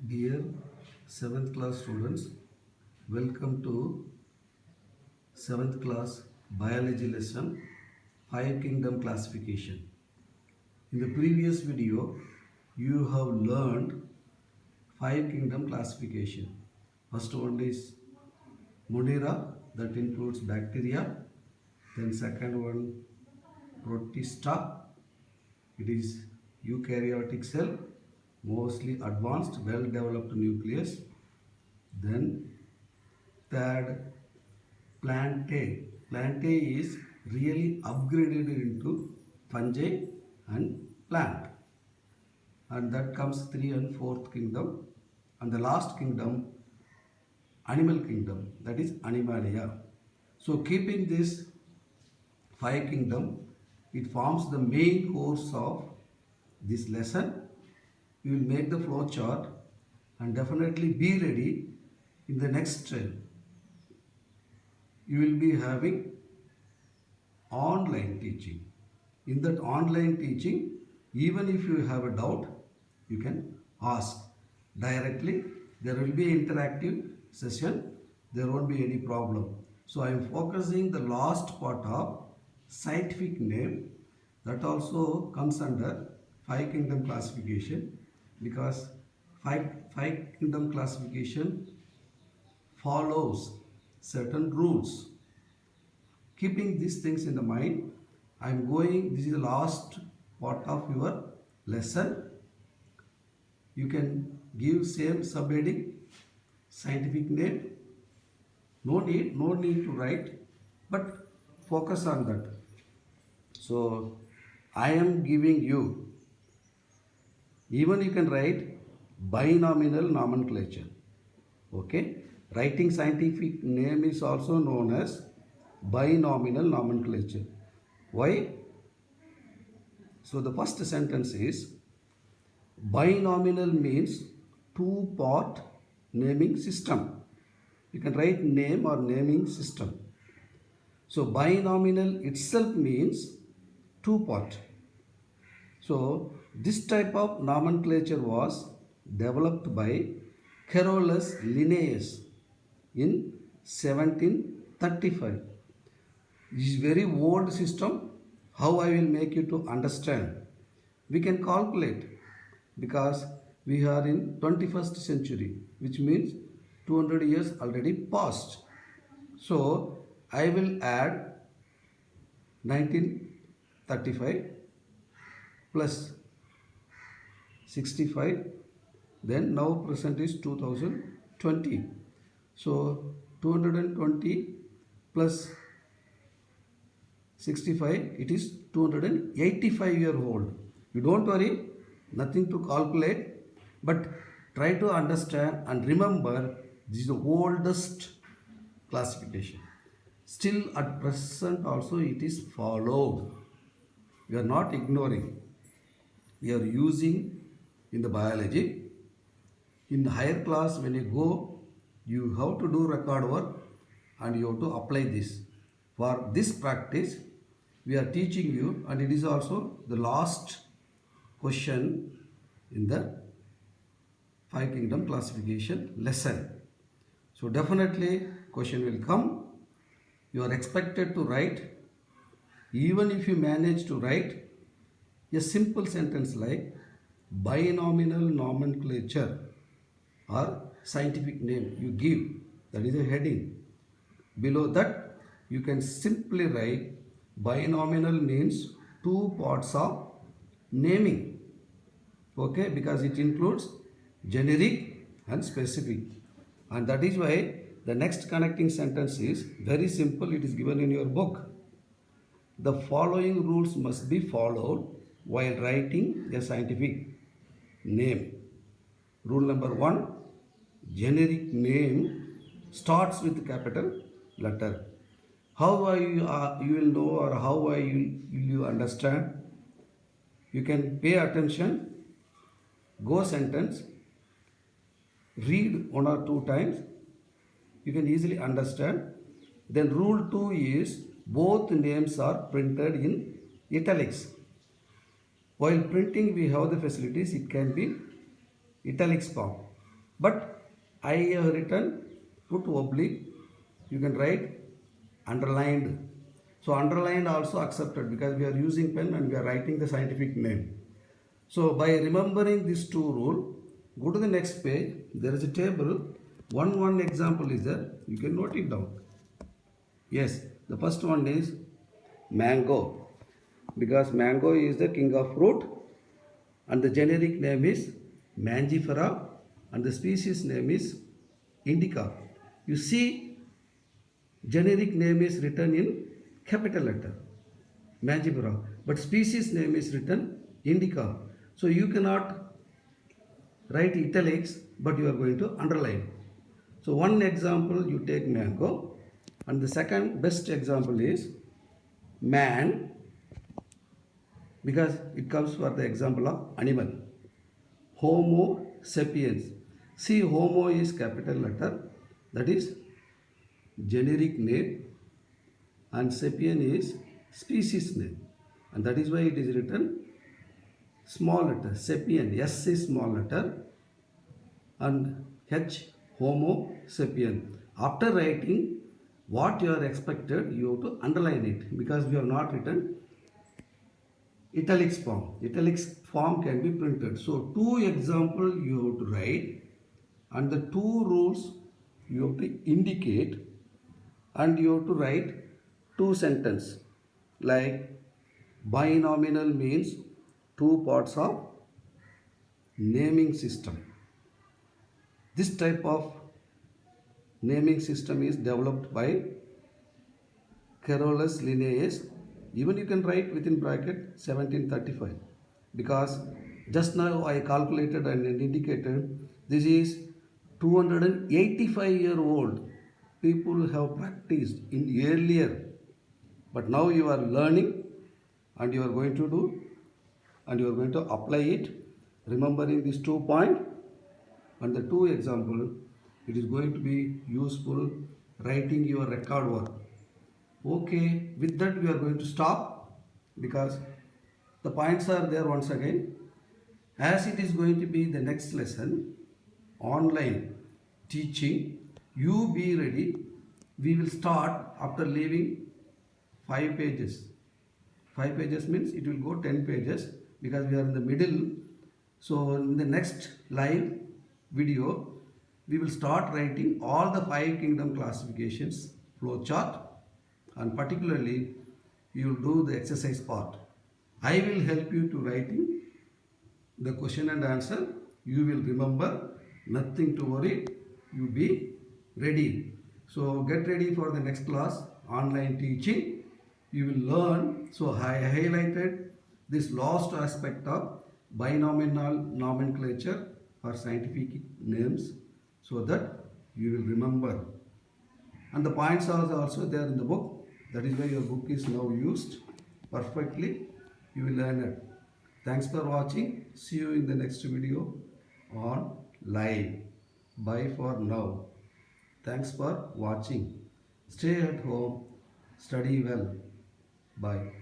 Dear 7th class students, welcome to 7th class biology lesson 5 kingdom classification. In the previous video, you have learned 5 kingdom classification. First one is Monera, that includes bacteria. Then second one Protista, it is eukaryotic cell, mostly advanced, well developed nucleus. Then third, Plantae. Plantae is really upgraded into fungi and plant. And that comes 3 and 4th kingdom. And the last kingdom, animal kingdom, that is Animalia. So keeping this 5 kingdom, it forms the main course of this lesson. We will make the flow chart and definitely be ready in the next you will be having online teaching. In that online teaching, even if you have a doubt, you can ask directly. There will be interactive session. There won't be any problem. So I am focusing the last part of scientific name. That also comes under 5 kingdom classification, because five kingdom classification follows certain rules. Keeping these things in the mind, I am going, this is the last part of your lesson. You can give same subheading, scientific name. No need to write, but focus on that. So I am giving you, even you can write binomial nomenclature. Okay, writing scientific name is also known as binomial nomenclature. Why? So the first sentence is, binomial means two-part naming system. You can write name or naming system. So binomial itself means two-part. So this type of nomenclature was developed by Carolus Linnaeus in 1735. This is very old system. How I will make you to understand? We can calculate, because we are in 21st century, which means 200 years already passed. So I will add 1935 plus 65, then now present is 2020. So 220 plus 65, it is 285-year-old. You don't worry, nothing to calculate, but try to understand and remember, this is the oldest classification. Still at present also it is followed. We are not ignoring. We are using in the biology. In higher class, when you go, you have to do record work and you have to apply this. For this practice, we are teaching you, and it is also the last question in the 5 kingdom classification lesson. So definitely question will come. You are expected to write, even if you manage to write a simple sentence like binomial nomenclature or scientific name, you give, that is a heading. Below that, you can simply write binomial means two parts of naming. Okay, because it includes generic and specific. And that is why the next connecting sentence is very simple. It is given in your book. The following rules must be followed while writing a scientific name. Rule number 1, generic name starts with capital letter. How you will know, or how will you understand? You can pay attention, go sentence, read 1 or 2 times, you can easily understand. Then rule 2 is, both names are printed in italics. While printing we have the facilities, it can be italics form. But I have written put oblique. You can write underlined. So underlined also accepted because we are using pen and we are writing the scientific name. So by remembering these two rule, go to the next page. There is a table. One example is there. You can note it down. Yes, the first one is mango because mango is the king of fruit and the generic name is Mangifera and the species name is indica. You see, generic name is written in capital letter Mangifera, but species name is written indica. So you cannot write italics, but you are going to underline. So one example you take mango, and the second best example is man because it comes for the example of animal. Homo sapiens. See, Homo is capital letter, that is generic name, and sapien is species name, and that is why it is written small letter. Sapien, S is small letter, and H Homo sapien. After writing what you are expected, you have to underline it because we have not written italics form. Italics form can be printed. So two example you have to write and the two rules you have to indicate and you have to write two sentence like binomial means two parts of naming system. This type of naming system is developed by Carolus Linnaeus. Even you can write within bracket 1735 because just now I calculated and indicated this is 285-year-old people have practiced in earlier, but now you are learning and you are going to do and you are going to apply it, remembering these 2 points and the 2 example. It is going to be useful writing your record work. Okay, with that we are going to stop because the points are there once again. As it is going to be the next lesson, online teaching, you be ready. We will start after leaving 5 pages. 5 pages means it will go 10 pages because we are in the middle. So in the next live video, we will start writing all the 5 kingdom classifications flow chart, and particularly you will do the exercise part. I will help you to writing the question and answer. You will remember, nothing to worry, you be ready. So get ready for the next class, online teaching. You will learn. So I highlighted this last aspect of binomial nomenclature for scientific names so that you will remember. And the points are also there in the book. That is why your book is now used perfectly. You will learn it. Thanks for watching. See you in the next video on live. Bye for now. Thanks for watching. Stay at home. Study well. Bye.